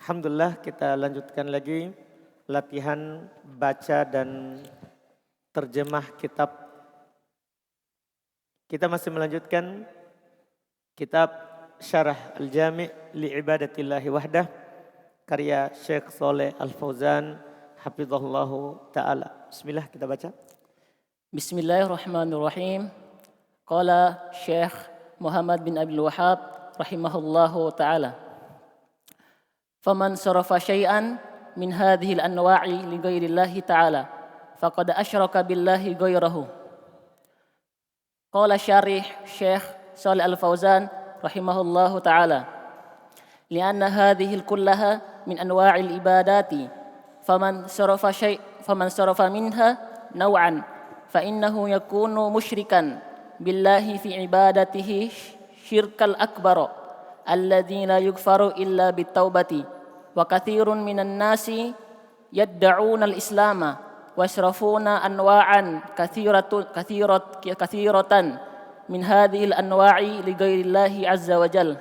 Alhamdulillah kita lanjutkan lagi latihan baca dan terjemah kitab. Kita masih melanjutkan kitab Syarah Al-Jami' li Ibadatillahi Wahdah karya Syekh Shalih Al-Fauzan hafizahullahu taala. Bismillah, kita baca. Bismillahirrahmanirrahim. Qala Syekh Muhammad bin Abdul Wahhab rahimahullahu taala. Faman sarafa syai'an min hadhihi al-anwa'i li ghairillahi ta'ala faqad asyraka billahi ghairahu. Qala syarih Syekh Shalih Al-Fauzan rahimahullahu ta'ala. Lianna hadhihi kullaha min anwa'il ibadati faman sarafa minha naw'an fa innahu yakunu musyrikan billahi fi ibadatihi syirkal akbar alladzi la yughfaru illa bitaubati wa katsirun minan nasi yad'una al-islama wa yasrafuna anwa'an katsiratan min hadhihi al-anwa'i li ghairillahi azza wa jalla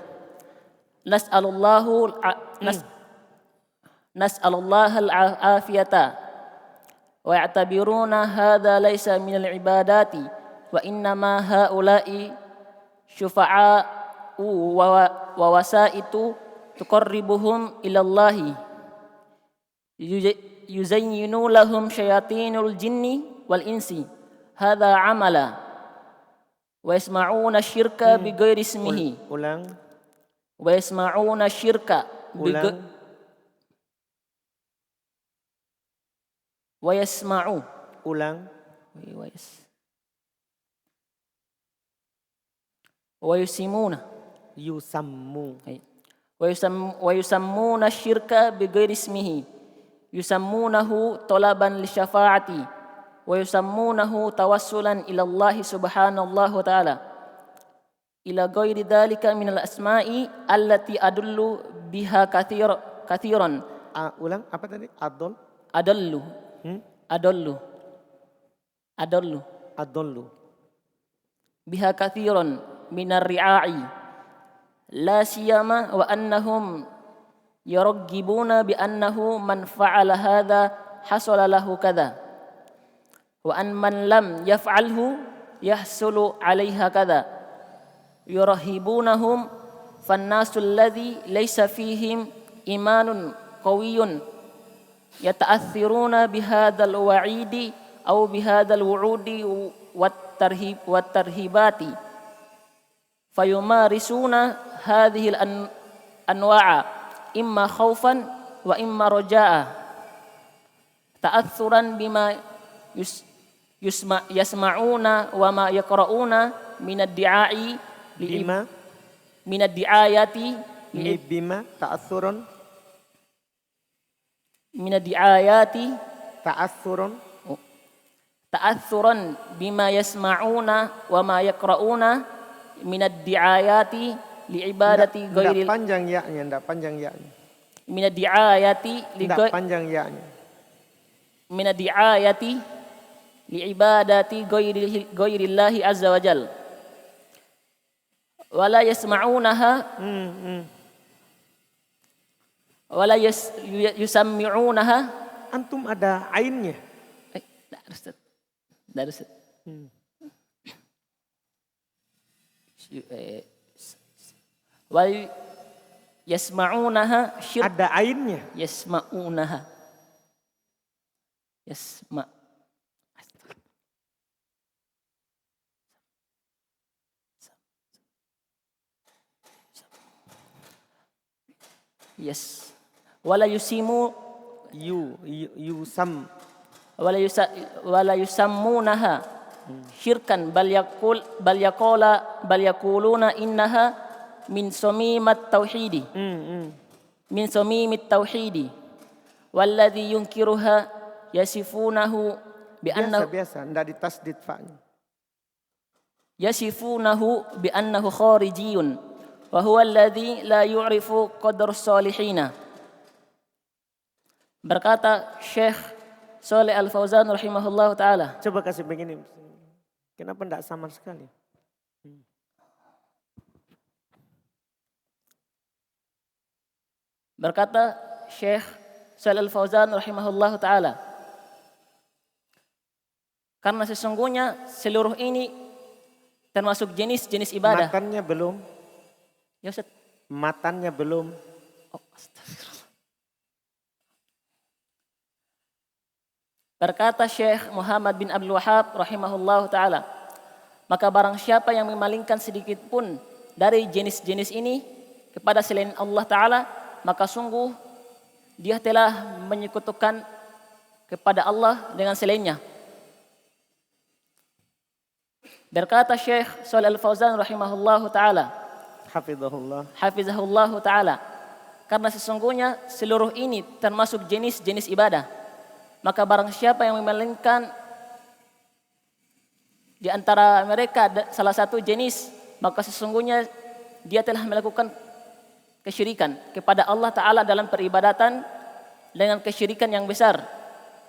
nas'alullaha al-afiyata wa ya'tabiruna hadha laysa min al-ibadati wa innama haula'i syufa'a'u wa wasaitu tuqarribuhum ilallahi yuzayyinu lahum syayatinul jinni wal insi hadha amala wa yasma'una syirka bighairi ismihi Ulang. wa yasma'una syirka wa yasma'u Ulang. wa yusimuna Yusammu. wa yusammuna syirka bighairi ismihi yusammunahu talaban li syafa'ati wa yusammunahu tawassulan ila Allah subhanahu wa ta'ala ila ghairi dhalika minal asma'i allati adullu biha kathiran. Ulang, apa tadi? Adallu biha kathiran minar ri'a'i la siyama wa annahum yaraggibuna bi annahu man fa'ala hadha hasala lahu kadha wa an man lam yaf'alhu yahsulu 'alaiha kadha yurahibunahum fannasu alladhi laysa fihim imanun qawiyyun yata'athiruna bihadzal wa'idi aw bihadzal wu'udi wat tarhibati fayumarisuna hadhihi al-anwa'a imma khaufan wa imma raja'a ta'athuran bima yasma'una wa ma yaqra'una min ad-di'a'i Bima. min ad-di'ayati Bima. Ta'assurun. min ad-di'ayati ta'athuran bima yasma'una wa ma yaqra'una min ad-di'ayati li ibadati ghairil panjang ya-nya, enggak panjang ya-nya. min ad-di'ayati li panjang ya-nya. min ad-di'ayati li ibadati ghairillahi azza wa jalla wala yasma'unaha wala yusammi'unaha. Antum ada ainnya. Darus. Wal yasma'unaha Ada ainnya. yasma'unaha wala yusimu Yusam. wala yusammunaha syirkan bal yaquluna innaha min samimit tauhidi min samimit tauhidi walladhi yunkiruha yasifunahu bi annahu biasa enggak ditasdid fa-nya. yasifunahu bi annahu kharijiyun wa huwa alladhi la yu'rifu qadar salihina. Berkata Syekh Shalih Al-Fauzan rahimahullah ta'ala. Coba kasih begini. Kenapa enggak samar sekali? Berkata Syekh Shalal Fauzan rahimahullah ta'ala. Karena sesungguhnya seluruh ini termasuk jenis-jenis ibadah. Matannya belum. Ya Ustaz. Matannya belum. Oh, astagfirullah. Berkata Syekh Muhammad bin Abdul Wahhab rahimahullah ta'ala, maka barang siapa yang memalingkan sedikit pun dari jenis-jenis ini kepada selain Allah Ta'ala, maka sungguh dia telah menyekutukan kepada Allah dengan selainnya. Berkata Syekh Shalal Fauzan rahimahullah ta'ala, hafizahullah ta'ala, karena sesungguhnya seluruh ini termasuk jenis-jenis ibadah, maka barang siapa yang memalingkan di antara mereka salah satu jenis, maka sesungguhnya dia telah melakukan kesyirikan kepada Allah Ta'ala dalam peribadatan dengan kesyirikan yang besar,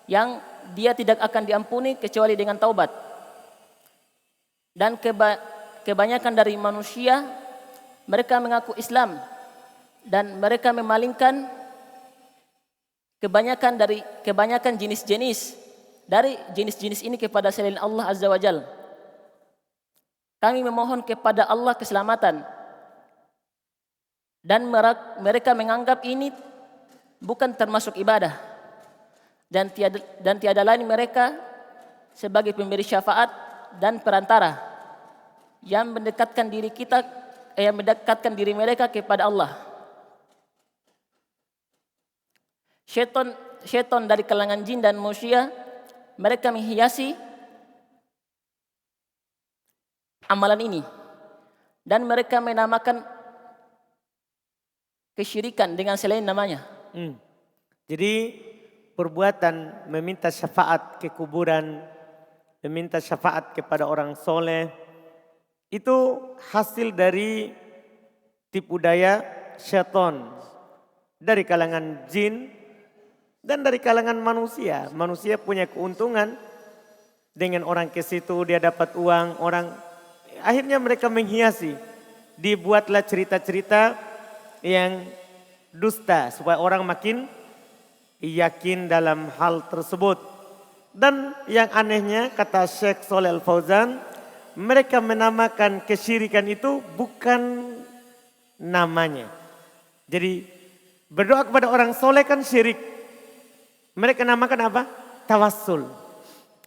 yang dia tidak akan diampuni kecuali dengan taubat. Dan kebanyakan dari manusia, mereka mengaku Islam dan mereka memalingkan kebanyakan jenis-jenis dari jenis-jenis ini kepada selain Allah Azza wa Jalla. Kami memohon kepada Allah keselamatan dan mereka menganggap ini bukan termasuk ibadah dan tiada lain mereka sebagai pemberi syafaat dan perantara yang mendekatkan diri mereka kepada Allah. Syaitan dari kalangan jin dan manusia, mereka menghiasi amalan ini dan mereka menamakan kesyirikan dengan selain namanya. Jadi perbuatan meminta syafaat ke kuburan, meminta syafaat kepada orang soleh, itu hasil dari tipu daya syaitan dari kalangan jin dan dari kalangan manusia. Manusia punya keuntungan dengan orang ke situ, dia dapat uang, akhirnya mereka menghiasi. Dibuatlah cerita-cerita yang dusta supaya orang makin yakin dalam hal tersebut. Dan yang anehnya, kata Syekh Shalal Fauzan, mereka menamakan kesyirikan itu bukan namanya. Jadi berdoa kepada orang soleh kan syirik. Mereka namakan apa? Tawassul.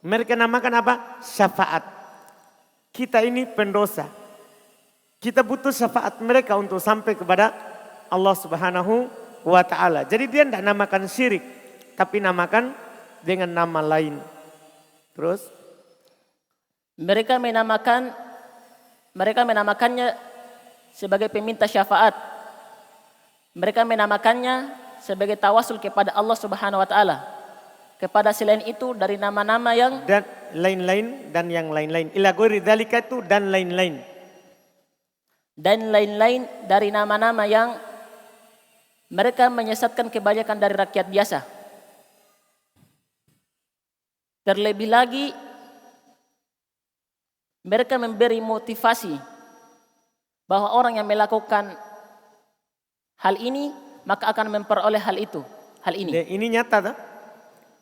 Mereka namakan apa? Syafaat. Kita ini pendosa. Kita butuh syafaat mereka untuk sampai kepada Allah Subhanahu wa ta'ala. Jadi dia tidak namakan syirik, tapi namakan dengan nama lain. Terus mereka menamakannya sebagai peminta syafaat. Mereka menamakannya sebagai tawasul kepada Allah Subhanahu wa taala. Kepada selain itu dari nama-nama yang dan lain-lain dan yang lain-lain. Ila ghairi dzalika itu dan lain-lain. Dan lain-lain dari nama-nama yang mereka menyesatkan kebanyakan dari rakyat biasa. Terlebih lagi mereka memberi motivasi bahwa orang yang melakukan hal ini maka akan memperoleh hal ini. Dan ini nyata tak?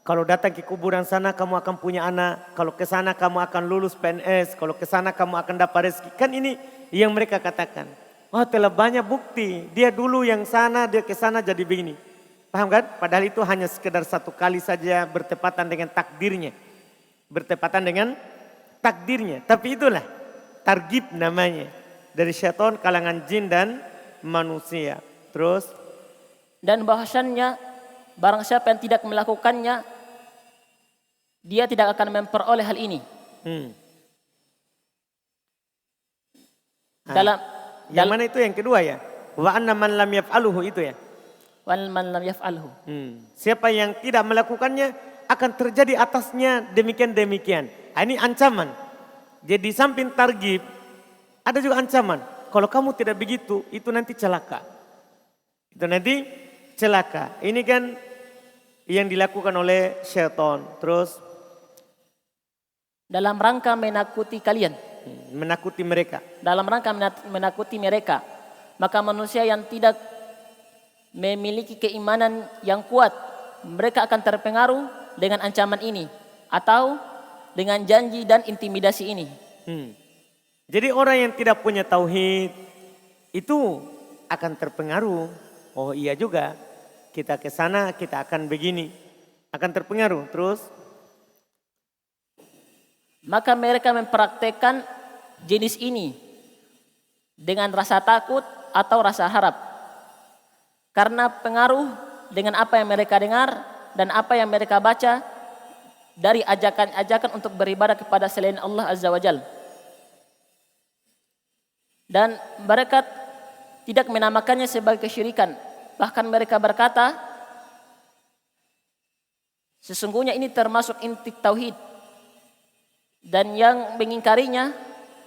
Kalau datang ke kuburan sana kamu akan punya anak, kalau ke sana kamu akan lulus PNS, kalau ke sana kamu akan dapat rezeki. Kan ini yang mereka katakan. Wah, telah banyak bukti, dia dulu yang sana, dia ke sana jadi begini. Paham kan? Padahal itu hanya sekedar satu kali saja bertepatan dengan takdirnya. Bertepatan dengan takdirnya. Tapi itulah targib namanya. Dari syaitan kalangan jin dan manusia. Terus dan bahwasannya barang siapa yang tidak melakukannya, dia tidak akan memperoleh hal ini. Yang mana itu yang kedua ya? Wa anna man lam yaf'aluhu itu ya? Wa man lam yaf'alhu. Siapa yang tidak melakukannya akan terjadi atasnya demikian-demikian. Ini ancaman. Jadi samping targib ada juga ancaman. Kalau kamu tidak begitu, itu nanti celaka. Itu nanti celaka. Ini kan yang dilakukan oleh syaitan. Terus dalam rangka menakuti kalian. Menakuti mereka. Dalam rangka menakuti mereka. Maka manusia yang tidak memiliki keimanan yang kuat, mereka akan terpengaruh dengan ancaman ini atau dengan janji dan intimidasi ini. Jadi orang yang tidak punya tauhid itu akan terpengaruh. Oh iya juga, kita ke sana kita akan begini. Akan terpengaruh terus. Maka mereka mempraktekkan jenis ini dengan rasa takut atau rasa harap. Karena pengaruh dengan apa yang mereka dengar dan apa yang mereka baca dari ajakan-ajakan untuk beribadah kepada selain Allah Azza wa Jalla. Dan mereka tidak menamakannya sebagai kesyirikan. Bahkan mereka berkata, sesungguhnya ini termasuk inti tauhid. Dan yang mengingkarinya,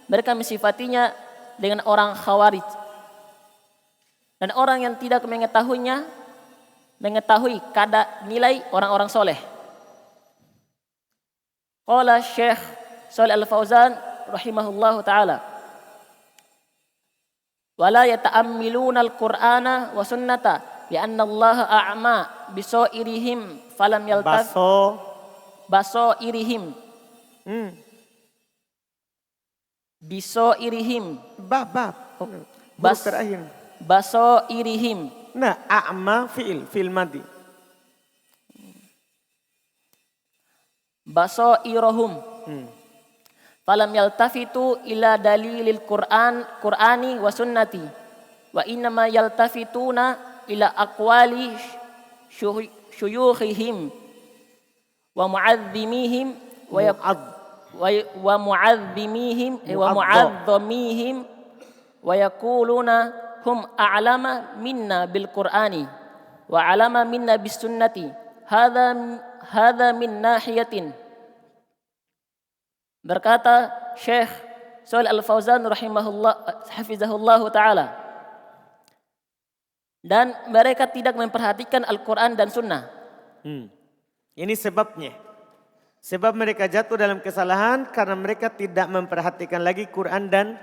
mereka mensifatinya dengan orang khawarij. Dan orang yang tidak mengetahuinya, mengetahui kadar nilai orang-orang soleh. Qala Syekh Shalih Al-Fauzan rahimahullahu ta'ala, wala yata'ammiluna al-Qur'ana wa sunnata li'anna Allah a'ma bisairihim falam yaltaf basairihim bisairihim Bas terakhir. basairihim. Nah, a'ma fi'il madi. Basairahum falam yaltafitu ila dalilil Qur'ani wa sunnati wa innama yaltafituna ila aqwali syuyukhihim wa mu'azzimihim wa mu'azzamihim wa yaquluna hum a'lama minna bil Qur'ani wa alama minna bis sunnati hadza min nahiyatin. Berkata Syekh Shalih Al-Fauzan rahimahullah hafizahullah taala, dan mereka tidak memperhatikan Al-Quran dan Sunnah. Ini sebabnya. Sebab mereka jatuh dalam kesalahan karena mereka tidak memperhatikan lagi Quran dan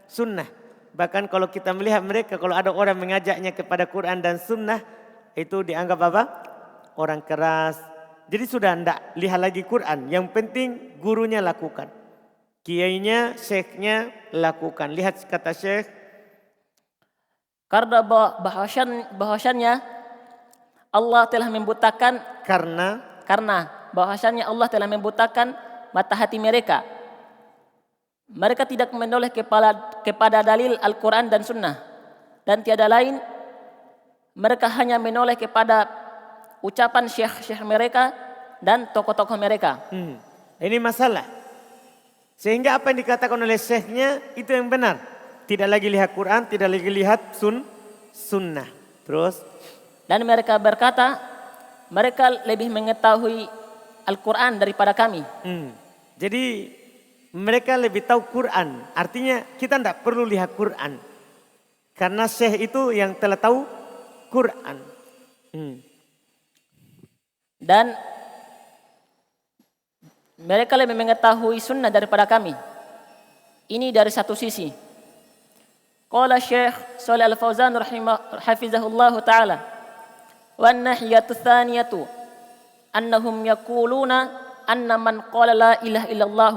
Sunnah. Bahkan kalau kita melihat mereka, kalau ada orang mengajaknya kepada Quran dan Sunnah, itu dianggap apa? Orang keras. Jadi sudah tidak lihat lagi Quran. Yang penting gurunya lakukan. Kiainya, syekhnya lakukan. Lihat kata syekh. Karena bahwasannya Allah telah membutakan. Karena bahwasannya Allah telah membutakan mata hati mereka. Mereka tidak menoleh kepada dalil Al-Quran dan Sunnah. Dan tiada lain, mereka hanya menoleh kepada ucapan syekh-syekh mereka dan tokoh-tokoh mereka. Ini masalah. Sehingga apa yang dikatakan oleh syekhnya itu yang benar. Tidak lagi lihat Quran, tidak lagi lihat Sunnah. Terus? Dan mereka berkata, mereka lebih mengetahui Al-Quran daripada kami. Jadi mereka lebih tahu Quran. Artinya kita tidak perlu lihat Quran. Karena syekh itu yang telah tahu Quran. Dan mereka lebih mengetahui sunnah daripada kami. Ini dari satu sisi. Qala Syekh Shalih Al-Fauzan hafizahullah ta'ala, wan nahiyatu tsaniyatu annahum yaquluna anna man qala la ilaha illallah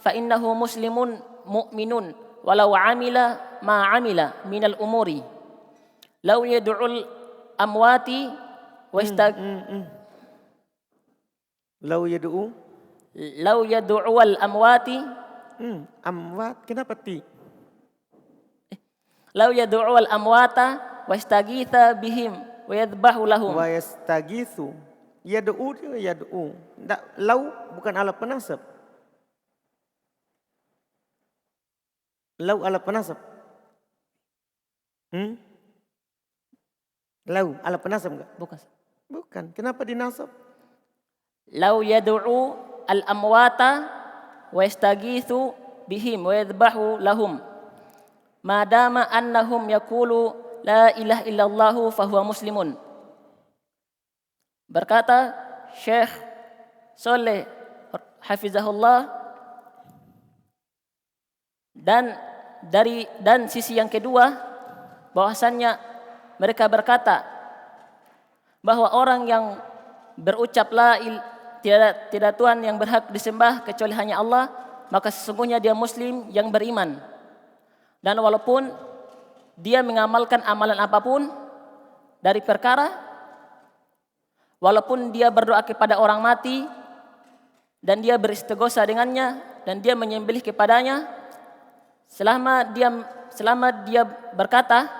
fa innahu muslimun mu'minun walau amila ma amila minal umuri law yad'ul amwati wa Lau yad'uwal amwati. Amwat, kenapa ti? Lau yad'uwal amwata wastagitha bihim wa yadhbahu lahum. Wa yastagithu. Yad'u. Lau bukan ala penasab. Lau ala penasab. Lau ala penasab enggak? Bukan. Kenapa dinasab? Lau yad'u al-amwata wa yastagithu bihim wa yadhbahu lahum madama annahum yaqulu la ilaha illallah fahuwa muslimun. Berkata Syekh Shalih hafizahullah, dan sisi yang kedua bahwasannya mereka berkata bahwa orang yang berucap tidak Tuhan yang berhak disembah kecuali hanya Allah, maka sesungguhnya dia muslim yang beriman. Dan walaupun dia mengamalkan amalan apapun dari perkara, walaupun dia berdoa kepada orang mati dan dia beristighosa dengannya dan dia menyembelih kepadanya, selama dia berkata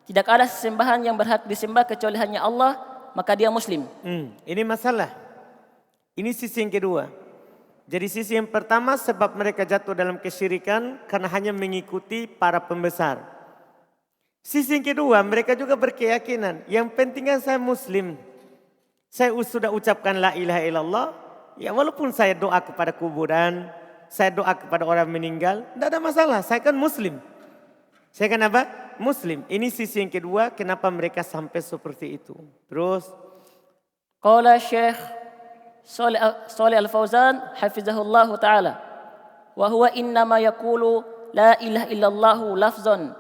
tidak ada sesembahan yang berhak disembah kecuali hanya Allah, maka dia muslim. Ini masalah. Ini sisi yang kedua. Jadi sisi yang pertama sebab mereka jatuh dalam kesyirikan karena hanya mengikuti para pembesar. Sisi yang kedua mereka juga berkeyakinan yang penting kan saya muslim. Saya sudah ucapkan la ilaha illallah. Ya walaupun saya doa kepada kuburan, saya doa kepada orang meninggal, tidak ada masalah. Saya kan muslim. Saya kan apa? Muslim. Ini sisi yang kedua kenapa mereka sampai seperti itu. Terus. Qala Syekh Shalih Al-Fauzan hafizahullah ta'ala wa huwa innama yaqulu la ilaha illallah lafzan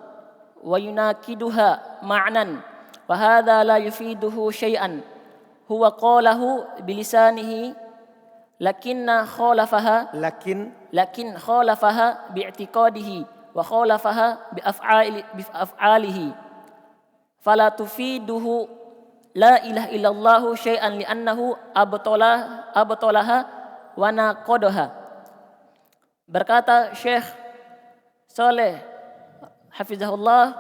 wa yunakiduha ma'nan wa hadha la yufiduhu syai'an huwa qalahu bilisanihi lakin khalafaha bi'tiqadihi wa khalafaha biaf'alihi fala tufiduhu la ilaha illallah syai'an li'annahu abtalaha wa naqadaha. Berkata Syekh Saleh hafizahullah,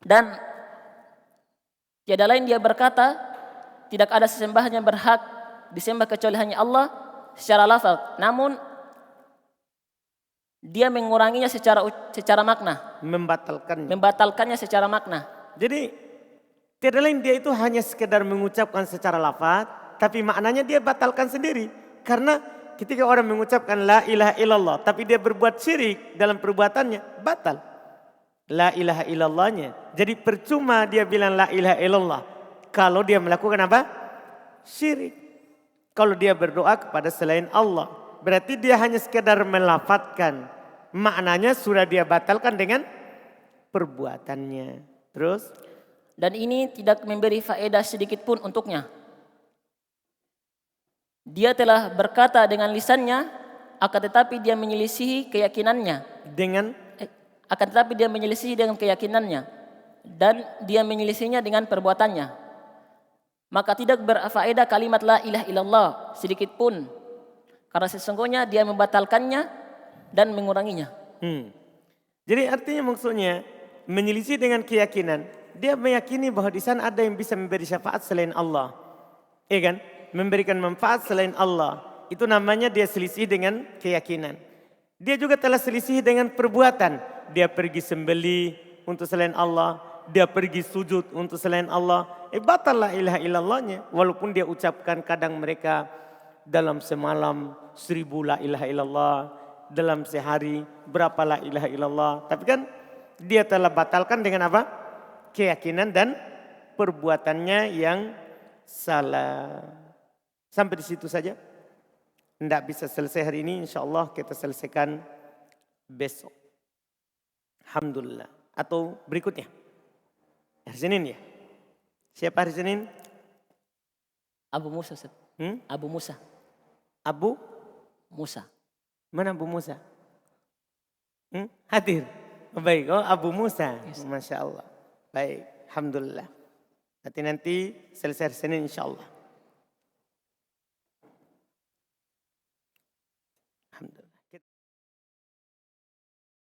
dan tiada lain dia berkata tidak ada sesembahan yang berhak disembah kecuali hanya Allah secara lafaz, namun dia menguranginya secara makna, membatalkannya secara makna. Jadi tidak lain dia itu hanya sekedar mengucapkan secara lafaz, tapi maknanya dia batalkan sendiri. Karena ketika orang mengucapkan la ilaha illallah, tapi dia berbuat syirik dalam perbuatannya, batal la ilaha illallahnya. Jadi percuma dia bilang la ilaha illallah kalau dia melakukan apa? Syirik. Kalau dia berdoa kepada selain Allah, berarti dia hanya sekedar melafadzkan. Maknanya sudah dia batalkan dengan perbuatannya. Terus? Dan ini tidak memberi faedah sedikit pun untuknya. Dia telah berkata dengan lisannya, akan tetapi dia menyelisihi keyakinannya. Akan tetapi dia menyelisihi dengan keyakinannya. Dan dia menyelisihinya dengan perbuatannya. Maka tidak berfaedah kalimat la ilaha illallah sedikit pun. Karena sesungguhnya dia membatalkannya dan menguranginya. Jadi artinya maksudnya menyelisih dengan keyakinan. Dia meyakini bahwa di sana ada yang bisa memberi syafaat selain Allah. Iya kan? Memberikan manfaat selain Allah. Itu namanya dia selisih dengan keyakinan. Dia juga telah selisih dengan perbuatan. Dia pergi sembelih untuk selain Allah. Dia pergi sujud untuk selain Allah. Batal la ilaha illallahnya. Walaupun dia ucapkan kadang mereka dalam semalam 1000 la ilaha illallah. Dalam sehari berapa la ilaha illallah. Tapi kan dia telah batalkan dengan apa? Keyakinan dan perbuatannya yang salah. Sampai di situ saja. Tidak bisa selesai hari ini, insyaallah kita selesaikan besok. Alhamdulillah. Atau berikutnya. Hari Senin ya? Siapa hari Senin? Abu Musa. Abu Musa. Abu Musa. Mana Abu Musa? Hadir. Baik, Abu Musa. Yes. Masya Allah. Baik, alhamdulillah. Nanti selesai Senin insyaallah. Alhamdulillah.